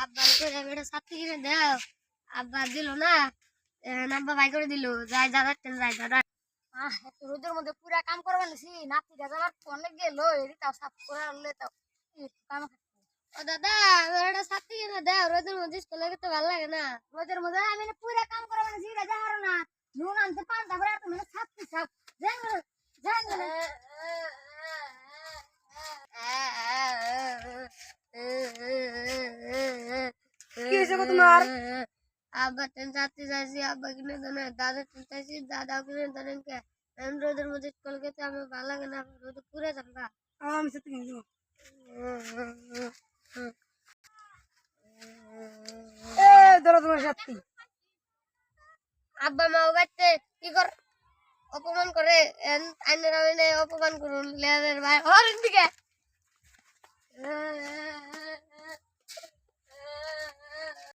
আব্বার করে বেটা ছাত্রী কিনে দাও আব্বা দিল না নাম্বা ভাই করে দিল যাই দাদা যাই দাদা এত রোদের মধ্যে পুরা কাম করবার নিছি নাতি দাদা অনেক গেল এটি তাও সাফ করে আনলে তাও কাম ও দাদা বেটা ছাত্রী কিনে দাও রোদের মধ্যে স্কুলে যেতে ভালো লাগে না রোদের মধ্যে আমি পুরা কাম করবার নিছি রাজা হারো না নুন আনতে পান তারপরে তুমি ছাত্রী সাপ যাই যাই কি হয়েছে তোমার আব্বা টেন ছাত্রী চাইছি আব্বা কিনে দেন দাদা টেন চাইছি দাদা কিনে দেন কে রোদের মধ্যে স্কুল যেতে আমার ভালো লাগে না রোদে পুরে যাবা আমি সাথে কিনে দেবো ধরো তোমার সাথী আব্বা মা বাড়িতে কি কর অপমান করে আইনের অপমান করুন লেয়ারের ভাই ওর দিকে